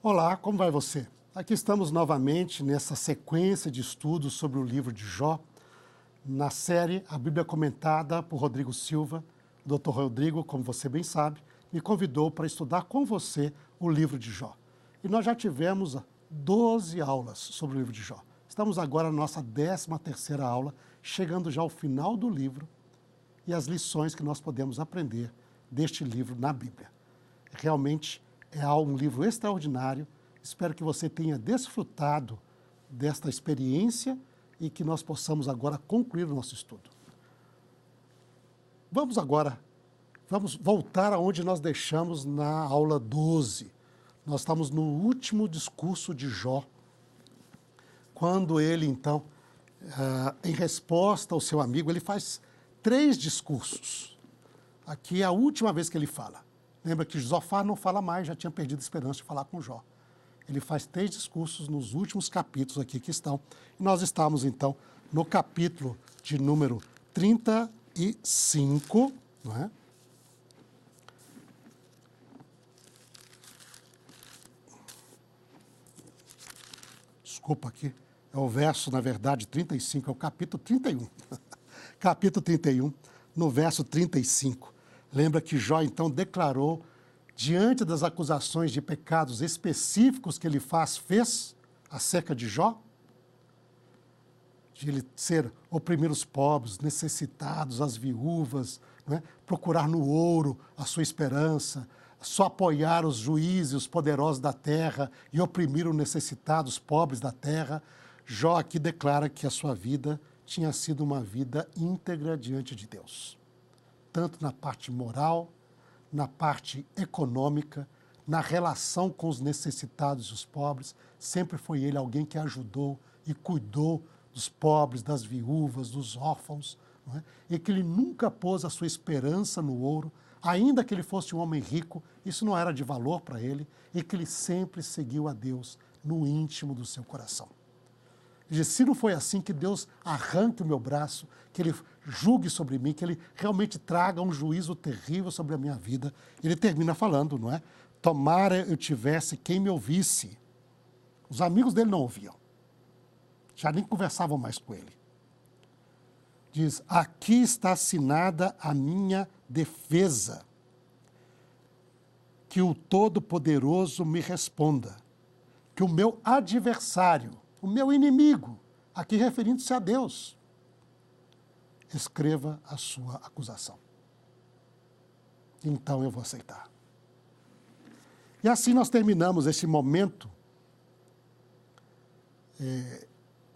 Olá, como vai você? Aqui estamos novamente nessa sequência de estudos sobre o livro de Jó, na série A Bíblia Comentada por Rodrigo Silva. O Dr. Rodrigo, como você bem sabe, me convidou para estudar com você o livro de Jó. E nós já tivemos 12 aulas sobre o livro de Jó. Estamos agora na nossa 13ª aula, chegando já ao final do livro e as lições que nós podemos aprender deste livro na Bíblia. Realmente é um livro extraordinário. Espero que você tenha desfrutado desta experiência e que nós possamos agora concluir o nosso estudo. Vamos voltar aonde nós deixamos na aula 12. Nós estamos no último discurso de Jó, quando ele, então, em resposta ao seu amigo, ele faz 3 discursos. Aqui é a última vez que ele fala. Lembra que Zofar não fala mais, já tinha perdido a esperança de falar com Jó. Ele faz 3 discursos nos últimos capítulos aqui que estão. E nós estamos, então, no capítulo de número 35, não é? Desculpa aqui, é o verso, na verdade, 35, é o capítulo 31. Capítulo 31, no verso 35. Lembra que Jó, então, declarou, diante das acusações de pecados específicos que ele fez acerca de Jó, de ele oprimir os pobres, necessitados, as viúvas, né? Procurar no ouro a sua esperança, só apoiar os juízes, os poderosos da terra e oprimir os necessitados, os pobres da terra. Jó aqui declara que a sua vida tinha sido uma vida íntegra diante de Deus. Tanto na parte moral, na parte econômica, na relação com os necessitados e os pobres, sempre foi ele alguém que ajudou e cuidou dos pobres, das viúvas, dos órfãos, não é? E que ele nunca pôs a sua esperança no ouro, ainda que ele fosse um homem rico, isso não era de valor para ele, e que ele sempre seguiu a Deus no íntimo do seu coração. Ele diz, se não foi assim, que Deus arranque o meu braço, que Ele julgue sobre mim, que Ele realmente traga um juízo terrível sobre a minha vida. Ele termina falando, não é? Tomara eu tivesse quem me ouvisse. Os amigos dele não ouviam. Já nem conversavam mais com ele. Diz, aqui está assinada a minha defesa. Que o Todo-Poderoso me responda. Que o meu adversário, o meu inimigo, aqui referindo-se a Deus, escreva a sua acusação. Então eu vou aceitar. E assim nós terminamos esse momento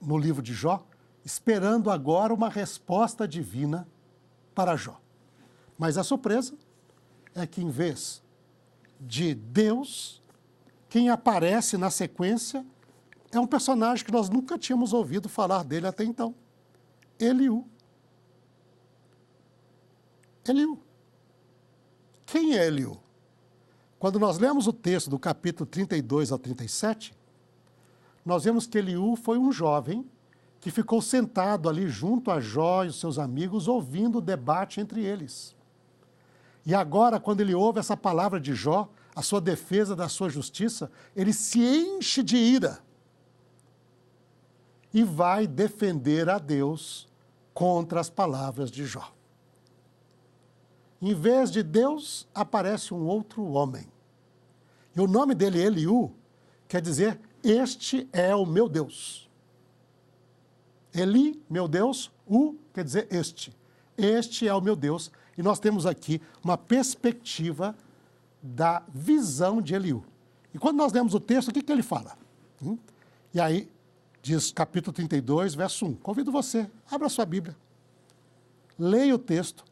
no livro de Jó, esperando agora uma resposta divina para Jó. Mas a surpresa é que, em vez de Deus, quem aparece na sequência é um personagem que nós nunca tínhamos ouvido falar dele até então. Eliú. Eliú. Quem é Eliú? Quando nós lemos o texto do capítulo 32 ao 37, nós vemos que Eliú foi um jovem que ficou sentado ali junto a Jó e os seus amigos, ouvindo o debate entre eles. E agora, quando ele ouve essa palavra de Jó, a sua defesa da sua justiça, ele se enche de ira e vai defender a Deus contra as palavras de Jó. Em vez de Deus, aparece um outro homem. E o nome dele, Eliú, quer dizer, este é o meu Deus. Eli, meu Deus, quer dizer este. Este é o meu Deus. E nós temos aqui uma perspectiva da visão de Eliú. E quando nós lemos o texto, o que ele fala? E aí, diz capítulo 32, verso 1. Convido você, abra sua Bíblia. Leia o texto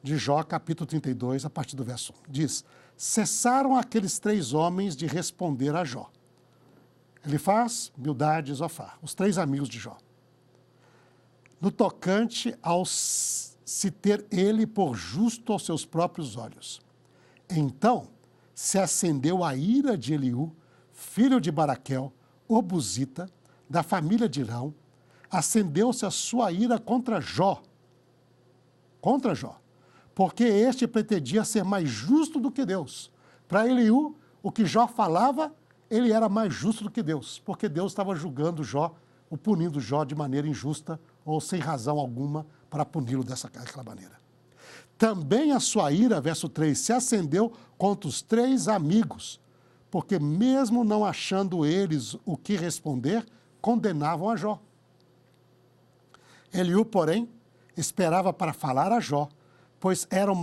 de Jó, capítulo 32, a partir do verso 1. Diz, cessaram aqueles 3 homens de responder a Jó. Elifaz, Bildade e Zofar, os 3 amigos de Jó. No tocante ao se ter ele por justo aos seus próprios olhos. Então se acendeu a ira de Eliú, filho de Baraquel, obusita, da família de Irão, acendeu-se a sua ira contra Jó, porque este pretendia ser mais justo do que Deus. Para Eliú, o que Jó falava ele era mais justo do que Deus, porque Deus estava julgando Jó, ou punindo Jó de maneira injusta ou sem razão alguma para puni-lo daquela maneira. Também a sua ira, verso 3, se acendeu contra os 3 amigos, porque mesmo não achando eles o que responder, condenavam a Jó. Eliú, porém, esperava para falar a Jó, pois eram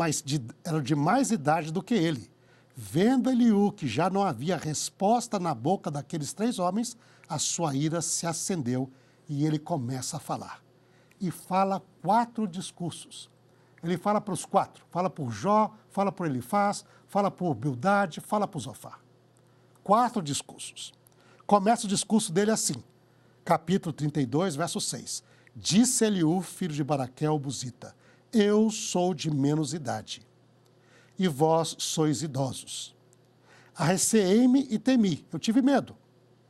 de mais idade do que ele. Vendo Eliú que já não havia resposta na boca daqueles 3 homens, a sua ira se acendeu e ele começa a falar. E fala 4 discursos. Ele fala para os 4, fala por Jó, fala por Elifaz, fala por Bildade, fala por Zofar. 4 discursos. Começa o discurso dele assim, capítulo 32, verso 6. Disse Eliú, filho de Baraquel, Buzita, eu sou de menos idade, e vós sois idosos. Arreceei-me e temi, eu tive medo.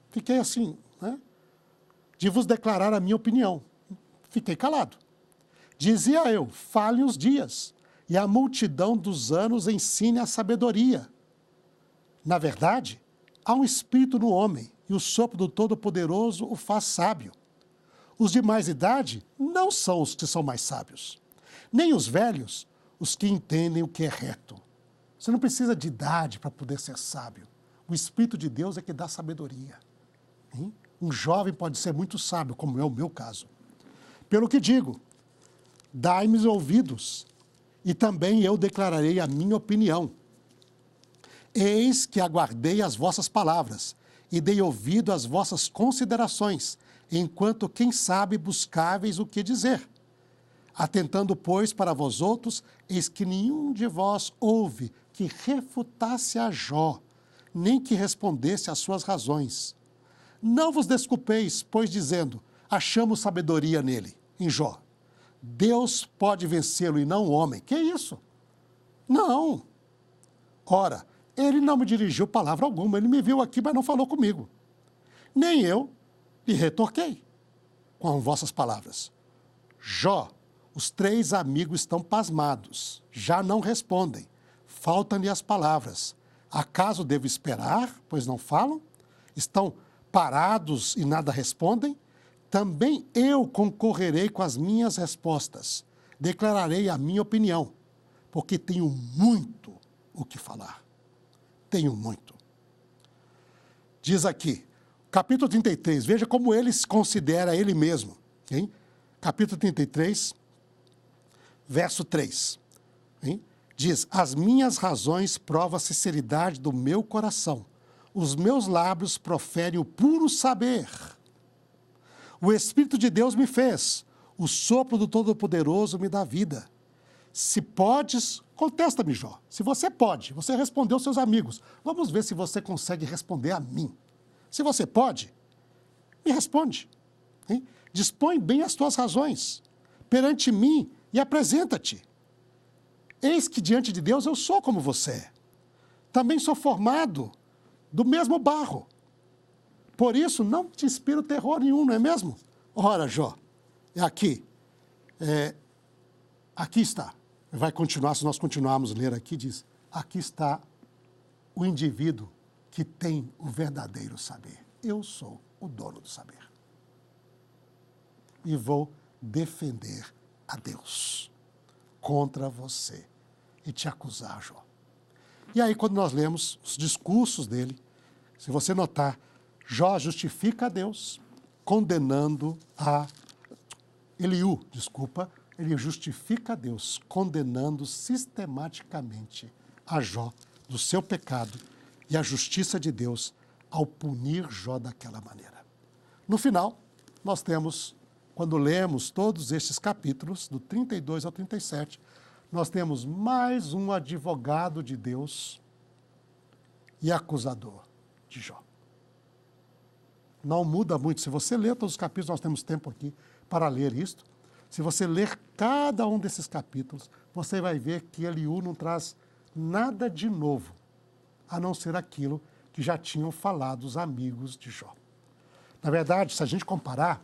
Fiquei assim, né? De vos declarar a minha opinião. Fiquei calado. Dizia eu, fale os dias, e a multidão dos anos ensine a sabedoria. Na verdade, há um espírito no homem, e o sopro do Todo-Poderoso o faz sábio. Os de mais idade não são os que são mais sábios, nem os velhos, os que entendem o que é reto. Você não precisa de idade para poder ser sábio. O Espírito de Deus é que dá sabedoria. Hein? Um jovem pode ser muito sábio, como é o meu caso. Pelo que digo, dai-me ouvidos, e também eu declararei a minha opinião. Eis que aguardei as vossas palavras, e dei ouvido às vossas considerações, enquanto, quem sabe, buscáveis o que dizer. Atentando, pois, para vós outros, eis que nenhum de vós houve que refutasse a Jó, nem que respondesse às suas razões. Não vos desculpeis, pois, dizendo, achamos sabedoria nele, em Jó. Deus pode vencê-lo e não o homem. Que isso? Não. Ora, ele não me dirigiu palavra alguma, ele me viu aqui, mas não falou comigo. Nem eu lhe retorquei com vossas palavras. Jó, os 3 amigos estão pasmados, já não respondem, faltam-lhe as palavras. Acaso devo esperar, pois não falam? Estão parados e nada respondem? Também eu concorrerei com as minhas respostas, declararei a minha opinião, porque tenho muito o que falar. Tenho muito. Diz aqui, capítulo 33, veja como ele se considera ele mesmo. Hein? Capítulo 33, verso 3. Hein? Diz, as minhas razões provam a sinceridade do meu coração. Os meus lábios proferem o puro saber. O Espírito de Deus me fez. O sopro do Todo-Poderoso me dá vida. Se podes, contesta-me, Jó. Se você pode, você respondeu aos seus amigos. Vamos ver se você consegue responder a mim. Se você pode, me responde. Hein? Dispõe bem as tuas razões perante mim e apresenta-te. Eis que diante de Deus eu sou como você é. Também sou formado do mesmo barro. Por isso, não te inspiro terror nenhum, não é mesmo? Ora, Jó, é aqui. Aqui está. Vai continuar, se nós continuarmos a ler aqui, diz, aqui está o indivíduo que tem o verdadeiro saber. Eu sou o dono do saber. E vou defender a Deus contra você e te acusar, Jó. E aí, quando nós lemos os discursos dele, se você notar, Jó justifica a Deus, condenando Eliú, ele justifica a Deus, condenando sistematicamente a Jó do seu pecado e a justiça de Deus ao punir Jó daquela maneira. No final, nós temos, quando lemos todos estes capítulos, do 32 ao 37, nós temos mais um advogado de Deus e acusador de Jó. Não muda muito. Se você ler todos os capítulos, nós temos tempo aqui para ler isto. Se você ler cada um desses capítulos, você vai ver que Eliú não traz nada de novo, a não ser aquilo que já tinham falado os amigos de Jó. Na verdade, se a gente comparar,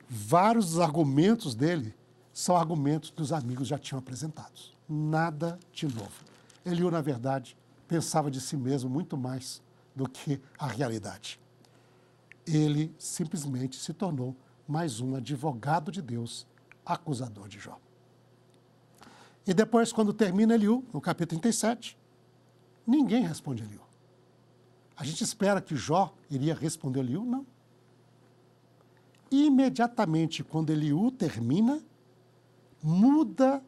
vários dos argumentos dele são argumentos que os amigos já tinham apresentados. Nada de novo. Eliú, na verdade, pensava de si mesmo muito mais do que a realidade. Ele simplesmente se tornou mais um advogado de Deus, acusador de Jó. E depois, quando termina Eliú, no capítulo 37, ninguém responde Eliú. A gente espera que Jó iria responder Eliú? Não. Imediatamente, quando Eliú termina, muda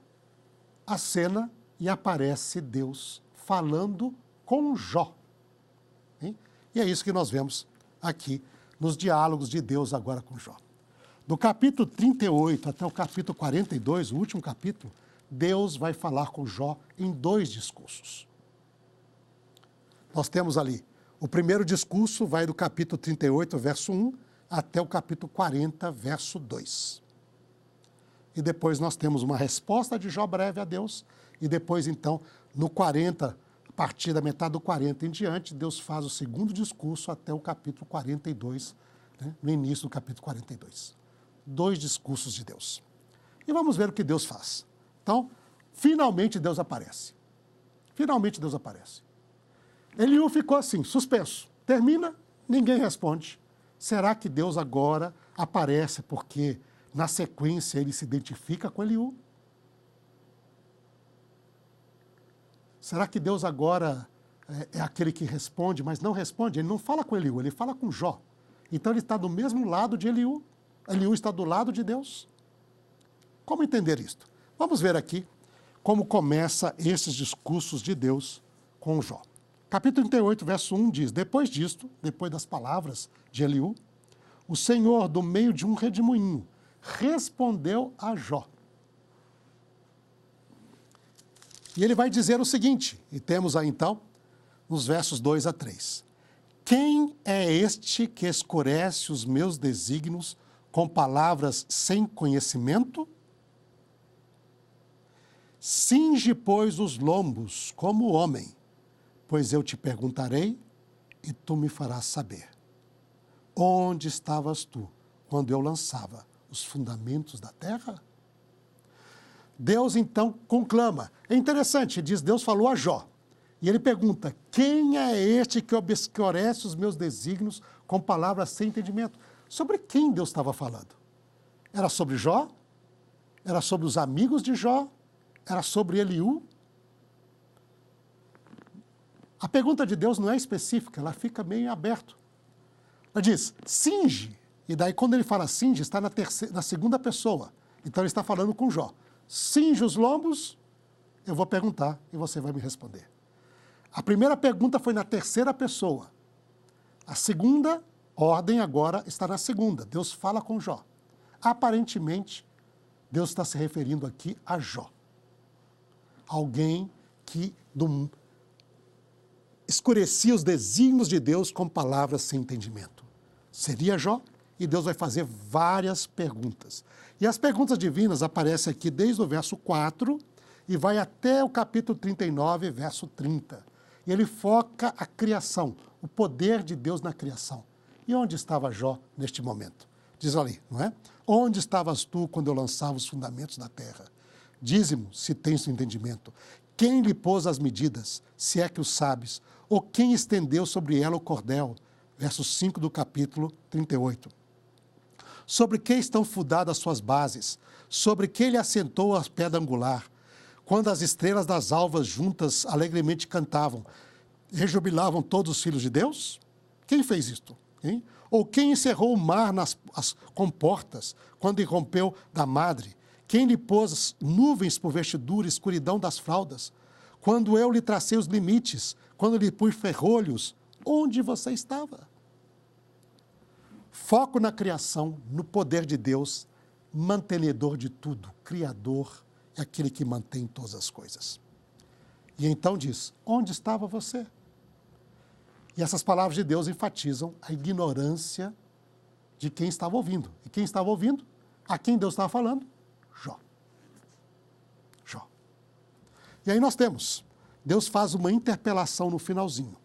a cena e aparece Deus falando com Jó. Hein? E é isso que nós vemos aqui nos diálogos de Deus agora com Jó. Do capítulo 38 até o capítulo 42, o último capítulo, Deus vai falar com Jó em 2 discursos. Nós temos ali, o primeiro discurso vai do capítulo 38, verso 1, até o capítulo 40, verso 2. E depois nós temos uma resposta de Jó breve a Deus, e depois, então, no 40, a partir da metade do 40 em diante, Deus faz o segundo discurso até o capítulo 42, né, no início do capítulo 42. 2 discursos de Deus. E vamos ver o que Deus faz. Então, finalmente Deus aparece. Finalmente Deus aparece. Eliú ficou assim, suspenso. Termina, ninguém responde. Será que Deus agora aparece porque, na sequência, ele se identifica com Eliú? Será que Deus agora é aquele que responde, mas não responde? Ele não fala com Eliú, ele fala com Jó. Então ele está do mesmo lado de Eliú. Eliú está do lado de Deus. Como entender isto? Vamos ver aqui como começa esses discursos de Deus com Jó. Capítulo 38, verso 1 diz, depois disto, depois das palavras de Eliú, o Senhor, do meio de um redemoinho, respondeu a Jó. E ele vai dizer o seguinte, e temos aí então, nos versos 2 a 3. Quem é este que escurece os meus desígnios com palavras sem conhecimento? Cinge, pois, os lombos como homem, pois eu te perguntarei e tu me farás saber. Onde estavas tu quando eu lançava os fundamentos da terra? Deus então conclama. É interessante, diz, Deus falou a Jó. E ele pergunta, quem é este que obscurece os meus desígnios com palavras sem entendimento? Sobre quem Deus estava falando? Era sobre Jó? Era sobre os amigos de Jó? Era sobre Eliú? A pergunta de Deus não é específica, ela fica meio aberta. Ela diz, cinge, e daí quando ele fala cinge, está na segunda pessoa. Então ele está falando com Jó. Cinge os lombos, eu vou perguntar e você vai me responder. A primeira pergunta foi na terceira pessoa. A segunda ordem agora está na segunda. Deus fala com Jó. Aparentemente, Deus está se referindo aqui a Jó. Alguém que escurecia os desígnios de Deus com palavras sem entendimento. Seria Jó? E Deus vai fazer várias perguntas. E as perguntas divinas aparecem aqui desde o verso 4 e vai até o capítulo 39, verso 30. E ele foca a criação, o poder de Deus na criação. E onde estava Jó neste momento? Diz ali, não é? Onde estavas tu quando eu lançava os fundamentos da terra? Dize-me, se tens entendimento. Quem lhe pôs as medidas, se é que o sabes? Ou quem estendeu sobre ela o cordel? Verso 5 do capítulo 38. Sobre que estão fundadas suas bases? Sobre que ele assentou a pedra angular? Quando as estrelas das alvas juntas alegremente cantavam, rejubilavam todos os filhos de Deus? Quem fez isto? Hein? Ou quem encerrou o mar nas comportas, quando irrompeu da madre? Quem lhe pôs nuvens por vestidura, escuridão das fraldas? Quando eu lhe tracei os limites, quando lhe pus ferrolhos, onde você estava? Foco na criação, no poder de Deus, mantenedor de tudo, criador, é aquele que mantém todas as coisas. E então diz, onde estava você? E essas palavras de Deus enfatizam a ignorância de quem estava ouvindo. E quem estava ouvindo? A quem Deus estava falando? Jó. Jó. E aí nós temos, Deus faz uma interpelação no finalzinho.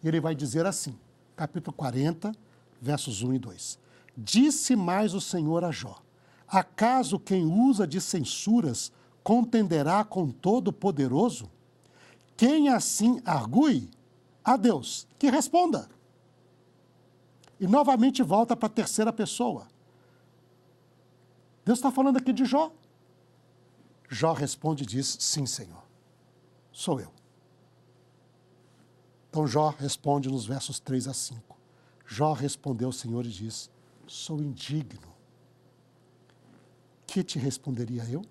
E ele vai dizer assim, capítulo 40, versos 1 e 2. Disse mais o Senhor a Jó, acaso quem usa de censuras contenderá com Todo-Poderoso? Quem assim argue? a Deus, que responda. E novamente volta para a terceira pessoa. Deus está falando aqui de Jó. Jó responde e diz, sim, Senhor, sou eu. Então Jó responde nos versos 3 a 5. Jó respondeu ao Senhor e diz, sou indigno. Que te responderia eu?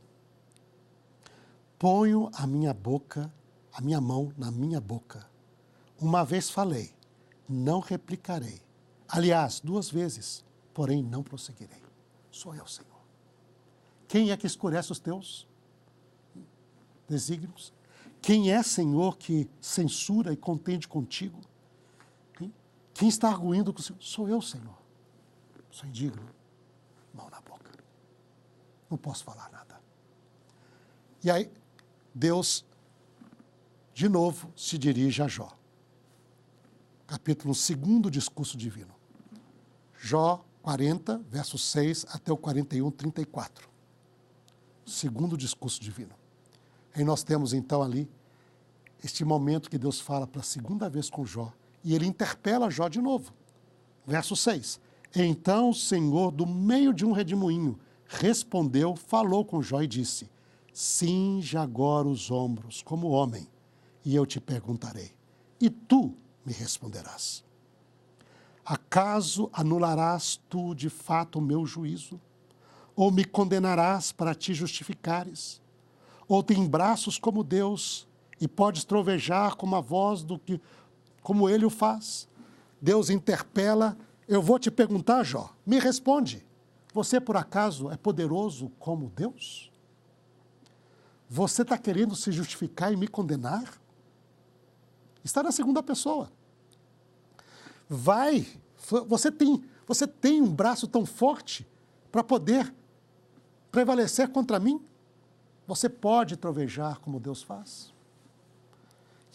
Ponho a minha mão na minha boca. Uma vez falei, não replicarei. Aliás, 2 vezes, porém não prosseguirei. Sou eu, Senhor. Quem é que escurece os teus desígnios? Quem é, Senhor, que censura e contende contigo? Quem está arguindo com o Senhor? Sou eu, Senhor. Sou indigno. Mão na boca. Não posso falar nada. E aí, Deus, de novo, se dirige a Jó. Capítulo 2, discurso divino. Jó 40, versos 6 até o 41, 34. Segundo discurso divino. Aí nós temos então ali este momento que Deus fala pela segunda vez com Jó. E ele interpela Jó de novo. Verso 6. Então o Senhor, do meio de um redemoinho, respondeu, falou com Jó e disse, cinge agora os ombros como homem, e eu te perguntarei, e tu me responderás. Acaso anularás tu de fato o meu juízo? Ou me condenarás para te justificares? Ou tem braços como Deus e podes trovejar como a voz como ele o faz? Deus interpela, eu vou te perguntar, Jó, me responde. Você por acaso é poderoso como Deus? Você está querendo se justificar e me condenar? Está na segunda pessoa. Você tem um braço tão forte para poder prevalecer contra mim? Você pode trovejar como Deus faz?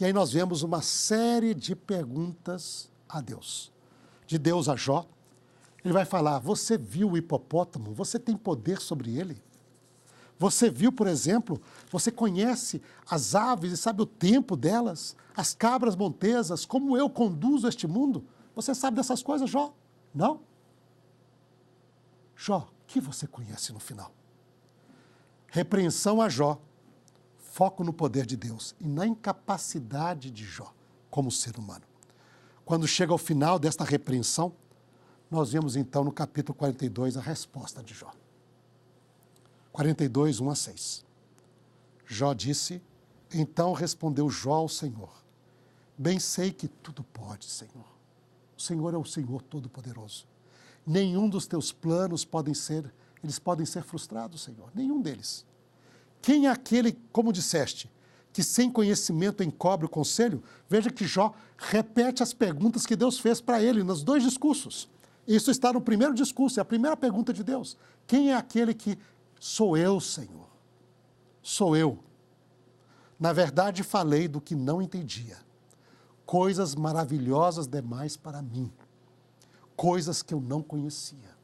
E aí nós vemos uma série de perguntas a Deus. De Deus a Jó. Ele vai falar, você viu o hipopótamo? Você tem poder sobre ele? Você viu, por exemplo, você conhece as aves e sabe o tempo delas? As cabras montesas, como eu conduzo este mundo? Você sabe dessas coisas, Jó? Não? Jó, o que você conhece no final? Repreensão a Jó, foco no poder de Deus e na incapacidade de Jó como ser humano. Quando chega ao final desta repreensão, nós vemos então no capítulo 42 a resposta de Jó. 42, 1 a 6. Jó disse, então respondeu Jó ao Senhor, bem sei que tudo pode, Senhor. O Senhor é o Senhor Todo-Poderoso. Nenhum dos teus planos podem ser frustrados, Senhor. Nenhum deles. Quem é aquele, como disseste, que sem conhecimento encobre o conselho? Veja que Jó repete as perguntas que Deus fez para ele nos 2 discursos. Isso está no primeiro discurso, é a primeira pergunta de Deus. Quem é aquele que... Sou eu, Senhor. Sou eu. Na verdade, falei do que não entendia. Coisas maravilhosas demais para mim. Coisas que eu não conhecia.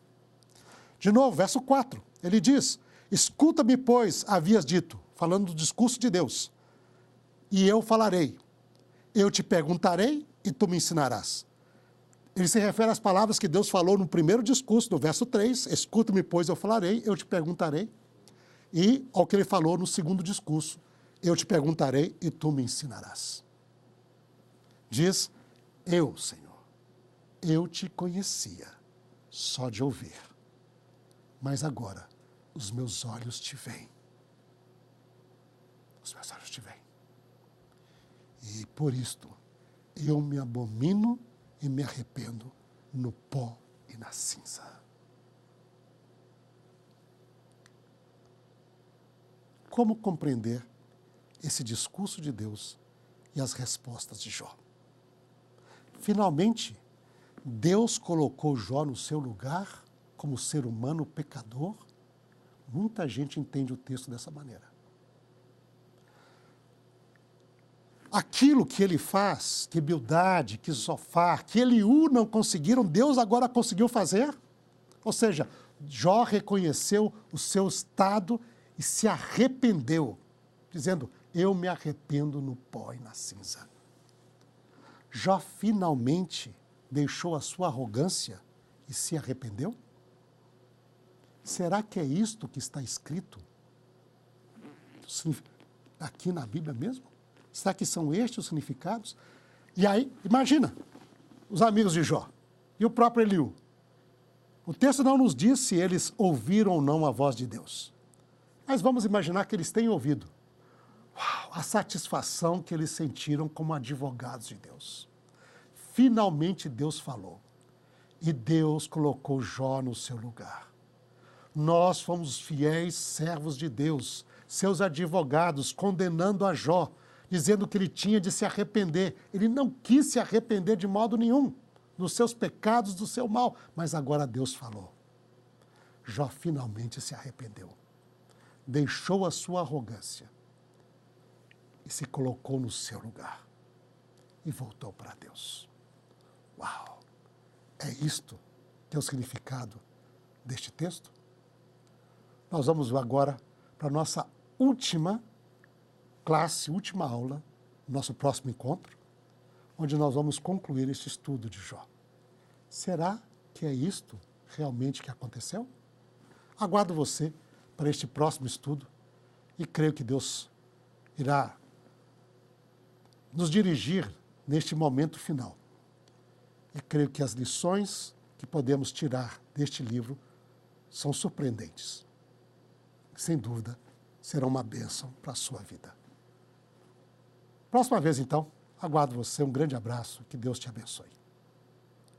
De novo, verso 4. Ele diz, escuta-me, pois, havias dito, falando do discurso de Deus, e eu falarei. Eu te perguntarei e tu me ensinarás. Ele se refere às palavras que Deus falou no primeiro discurso, no verso 3, escuta-me, pois eu falarei, eu te perguntarei. E ao que ele falou no segundo discurso, eu te perguntarei e tu me ensinarás. Diz, eu, Senhor, eu te conhecia só de ouvir, mas agora os meus olhos te veem. Os meus olhos te veem. E por isto eu me abomino e me arrependo no pó e na cinza. Como compreender esse discurso de Deus e as respostas de Jó? Finalmente, Deus colocou Jó no seu lugar como ser humano pecador? Muita gente entende o texto dessa maneira. Aquilo que ele faz, que Bildade, que Zofar, que Eliú não conseguiram, Deus agora conseguiu fazer? Ou seja, Jó reconheceu o seu estado e se arrependeu, dizendo, eu me arrependo no pó e na cinza. Jó finalmente deixou a sua arrogância e se arrependeu? Será que é isto que está escrito aqui na Bíblia mesmo? Será que são estes os significados? E aí, imagina, os amigos de Jó e o próprio Eliú. O texto não nos diz se eles ouviram ou não a voz de Deus. Mas vamos imaginar que eles tenham ouvido. Uau, a satisfação que eles sentiram como advogados de Deus. Finalmente Deus falou. E Deus colocou Jó no seu lugar. Nós fomos fiéis servos de Deus, seus advogados, condenando a Jó, dizendo que ele tinha de se arrepender. Ele não quis se arrepender de modo nenhum dos seus pecados, do seu mal. Mas agora Deus falou. Jó finalmente se arrependeu. Deixou a sua arrogância e se colocou no seu lugar. E voltou para Deus. Uau! É isto que é o significado deste texto? Nós vamos agora para a nossa última classe, última aula, nosso próximo encontro, onde nós vamos concluir este estudo de Jó. Será que é isto realmente que aconteceu? Aguardo você para este próximo estudo e creio que Deus irá nos dirigir neste momento final. E creio que as lições que podemos tirar deste livro são surpreendentes. Sem dúvida, serão uma bênção para a sua vida. Próxima vez, então, aguardo você. Um grande abraço. Que Deus te abençoe.